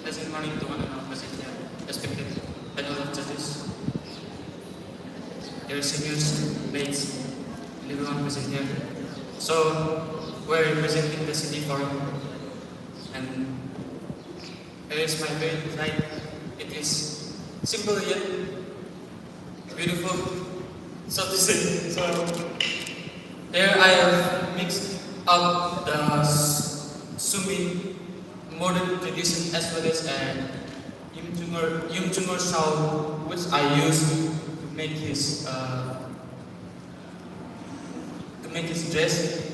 Pleasant morning to one and all present here, respected panel of judges, dear seniors, mates, and everyone present here. So, we're representing the city forum, and here is my very design. It is simple yet beautiful, so to say. So, here I have mixed up the Sumi modern tradition as well as Yung Chungur shawl, which I use to make his dress.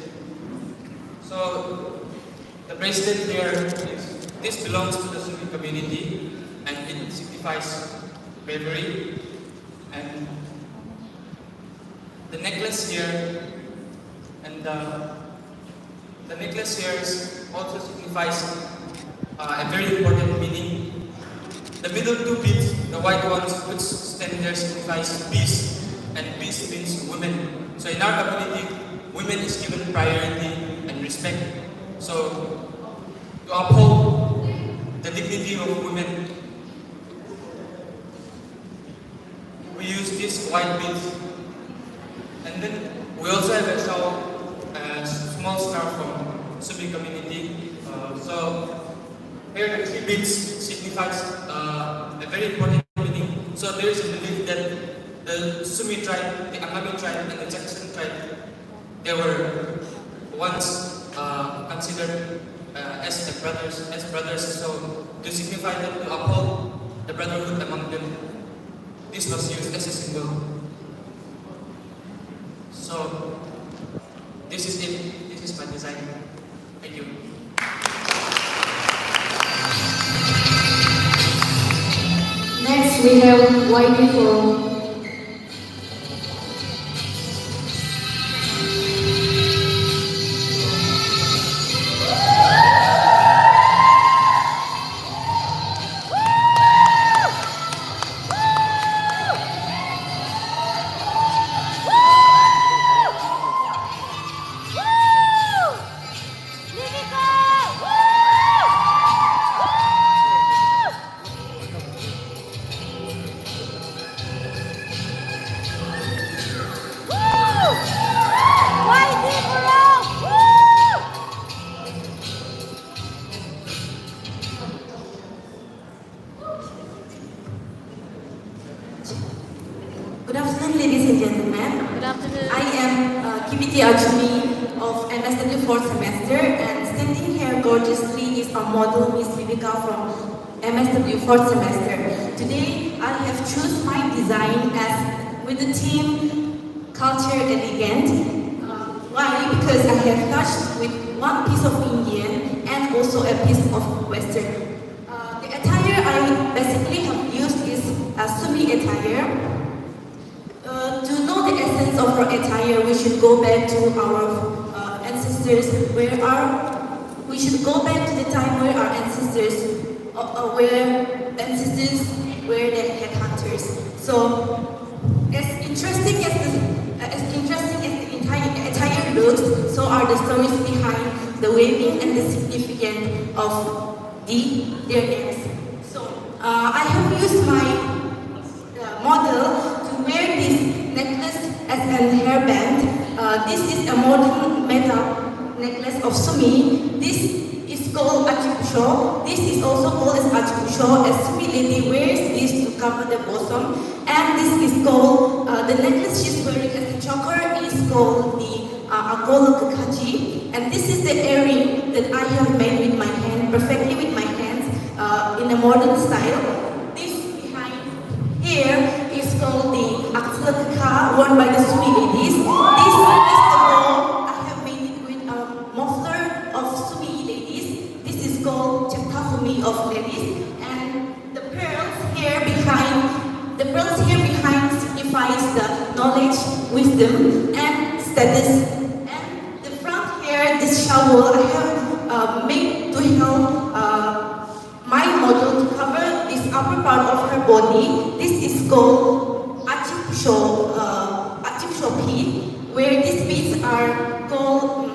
So the bracelet here this belongs to the Sumi community and it signifies bravery. And the necklace here the necklace here also signifies a very important meaning. The middle two beads, the white ones, which stand there, signifies peace, and peace means women. So in our community, women is given priority and respect. So to uphold the dignity of women, we use this white beads. And then we also have a small star from Sumi community. So here the three beads signifies a very important meaning. So there is a belief that the Sumi tribe, the Angami tribe, and the Jackson tribe, they were once considered as brothers. So to signify that, to uphold the brotherhood among them, this was used as a symbol. So this is it. This is my design. Thank you. Next, we have YD for Good afternoon, ladies and gentlemen. Good afternoon. I am Kibiti Ajmi of MSW 4th semester, and standing here gorgeously is our model, Miss Vivika from MSW 4th semester. Today, I have chosen my design as with the theme Culture Elegant. Why? Because I have touched with one piece of Indian and also a piece of Western. The attire I basically have used is a Sumi attire. To know the essence of our attire, we should go back to our ancestors. We should go back to the time where our ancestors were the headhunters. So, as interesting as the entire attire looks, so are the stories behind the weaving and the significance of their names. So, I have used my model to wear this necklace as an hairband. This is a modern metal necklace of Sumi. This is called Achipusho. This is also called as Achipusho, as Sumi lady wears this to cover the bosom. And this is called, the necklace she's wearing as a choker is called the Agolo Kakachi. And this is the earring that I have made with my hand, perfectly with my hands, in a modern style. This behind here is called the Aksalaka, worn by the Sumi ladies. This is the bow. I have made it with a muffler of Sumi ladies. This is called Chaptahumi of ladies. And the pearls here behind signifies the knowledge, wisdom, and status. And the front here, this shawl I have made to help my model to cover this upper part of her body. This is called Achipusho bead, where these beads are called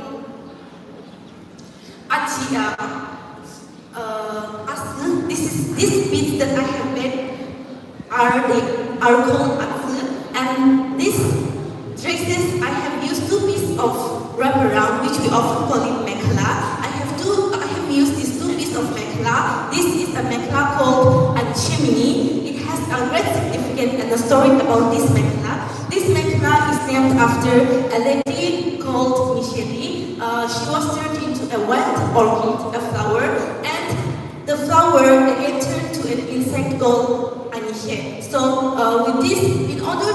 these beads that I have made are called Atsu, and these dresses I have used two pieces of wraparound, which we often call it mekhala. I have used these two pieces of mekhala. This is a mekhala called Anchimini. It has a great significance and a story about this mekhala. This mekhala is named after a lady called Micheli. She was turned into a wild orchid, a flower, and the flower again turned to to an insect called anihe. So with this, in order,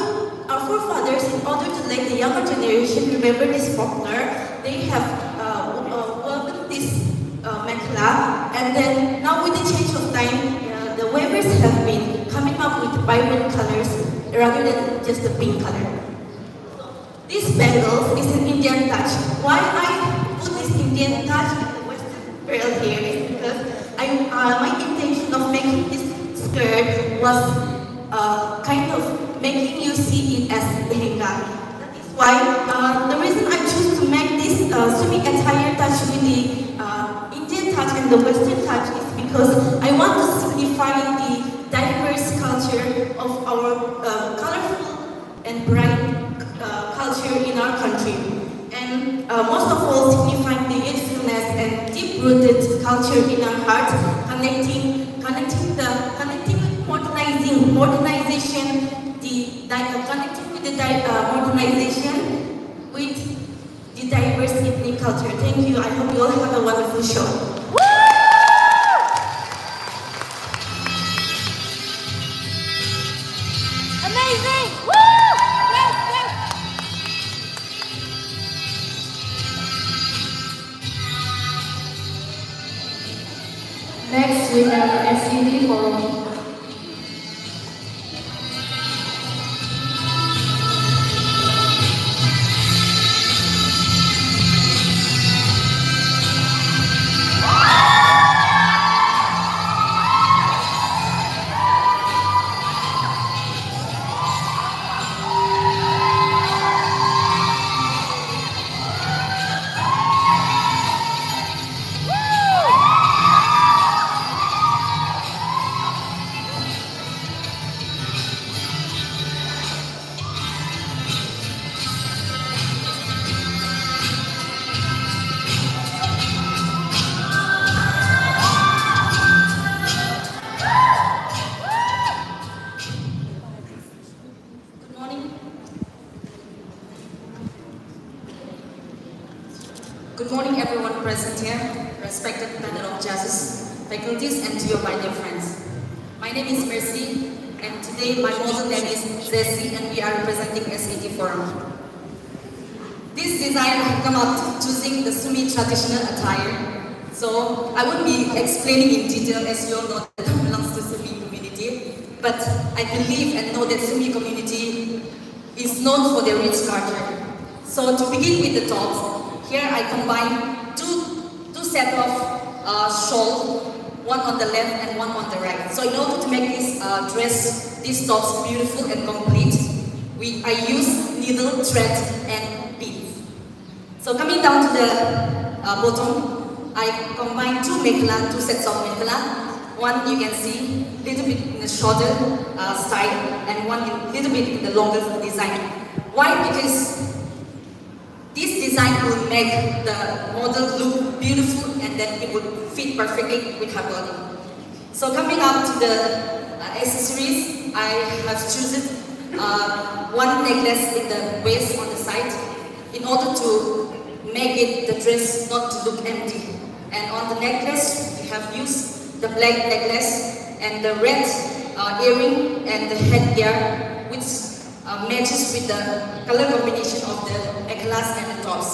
our forefathers, in order to let the younger generation remember this folklore, they have woven this mekla, and then now with the change of time, the weavers have been coming up with vibrant colors rather than just the pink color. This bangle is an Indian touch. Why I put this Indian touch and the Western pearl here is because my intention of making this skirt was kind of making you see it as lehenga. That is why the reason I choose to make this sumi attire touch with the Indian touch and the Western touch is because I want to signify the diverse culture of our colorful and bright culture in our country, and most of all signifying the youthfulness and deep-rooted culture in our hearts, connecting modernization, connecting with the modernization with the diverse ethnic culture. Thank you. I hope you all have a wonderful show. Amazing! Woo! Next, we have SCD Forum. Good morning, everyone present here, respected panel of judges, faculties, and to your my dear friends. My name is Mercy, and today my model name is Zessi, and we are representing SAT Forum. This design I come up choosing the Sumi traditional attire, so I won't be explaining in detail as you all know that I belongs to Sumi community, but I believe and know that Sumi community is known for their rich culture. So to begin with the tops, here I combine two sets of shawl, one on the left and one on the right. So in order to make this dress, these tops beautiful and complete, I use needle, thread and beads. So coming down to the bottom, I combine two sets of mekla. One you can see little bit in the shorter style and one little bit in the longer design. Why? Because this design will make the model look beautiful and then it will fit perfectly with her body. So coming up to the accessories, I have chosen one necklace in the waist on the side in order to make the dress not to look empty. And on the necklace, we have used the black necklace and the red earring and the headgear, which matches with the color combination of the necklace and the tops.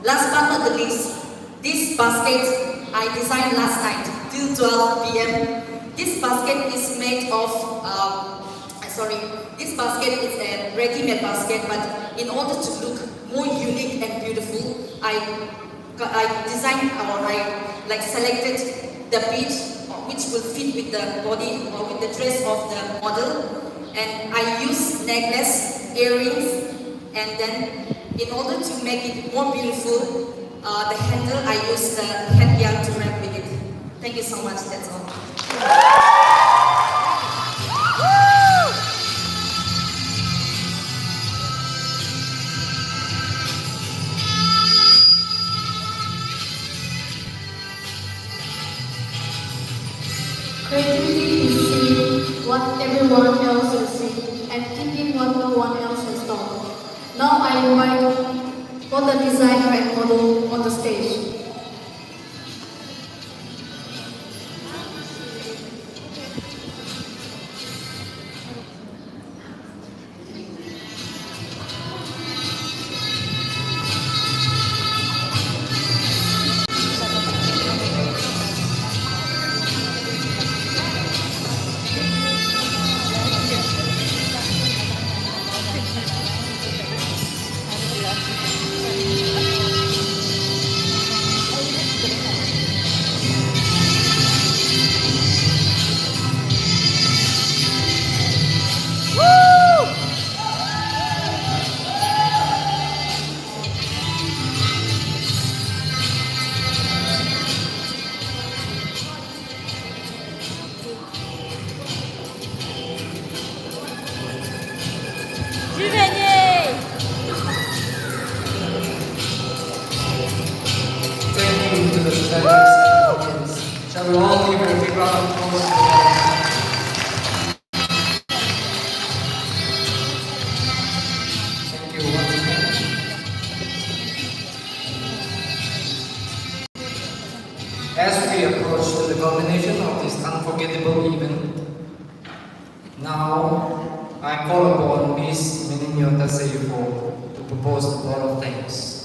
Last but not the least, this basket I designed last night till 12 p.m. This basket is made of, this basket is a ready-made basket, but in order to look more unique and beautiful, I designed or I selected the beads which will fit with the body or with the dress of the model. And I use necklace, earrings, and then in order to make it more beautiful, the handle, I use the headgear to wrap with it. Thank you so much, that's all. Creativity is seeing what everyone else has seen and thinking what no one else has thought. Now I invite both the designer and model on the stage. representatives and audience. Shall we all give a big round of applause to them? Thank you once again. As we approach to the culmination of this unforgettable event, now I call upon Ms. Meninyo Taseyufo to propose a vote of thanks.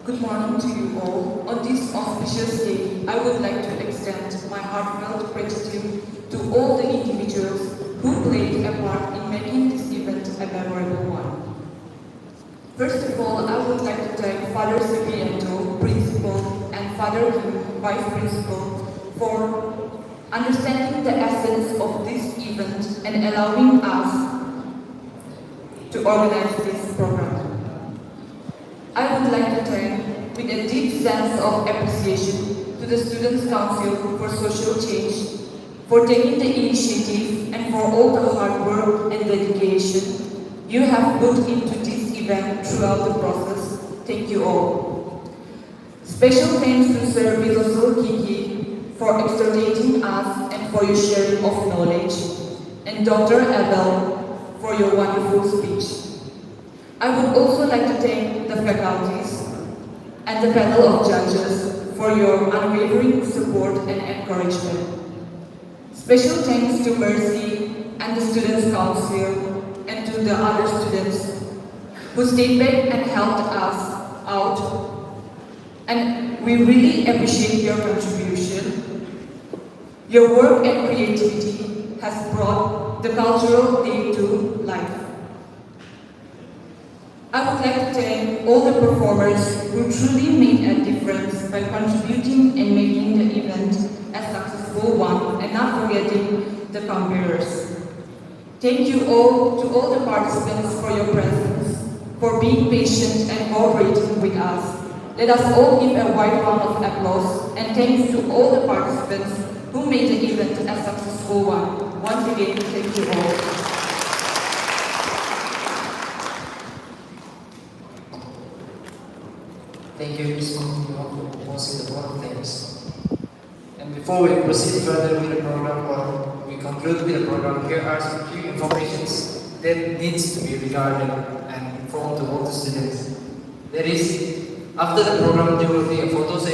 Good morning to you all. On this auspicious day, I would like to extend my heartfelt gratitude to all the individuals who played a part in making this event a memorable one. First of all, I would like to thank Father Subianto, Principal, and Father Kim, Vice Principal, for understanding the essence of this event and allowing us to organize this program. I would like to thank, with a deep sense of appreciation, to the Students' Council for Social Change, for taking the initiative and for all the hard work and dedication you have put into this event throughout the process. Thank you all. Special thanks to Sir Vilosul Kiki for exhortating us and for your sharing of knowledge, and Dr. Abel for your wonderful speech. I would also like to thank the faculties and the panel of judges for your unwavering support and encouragement. Special thanks to Mercy and the Students' Council and to the other students who stayed back and helped us out. And we really appreciate your contribution. Your work and creativity has brought the cultural day to life. I would like to thank all the performers who truly made a difference by contributing and making the event a successful one, and not forgetting the competitors. Thank you all to all the participants for your presence, for being patient and cooperating with us. Let us all give a wide round of applause and thanks to all the participants who made the event a successful one. Once again, thank you all. Thank you, Ms. Meninyo, for proposing the vote of thanks. And before we proceed further with the program, or we conclude with the program, here are some key informations that needs to be regarded and informed to all the students. That is, after the program, there will be a photo session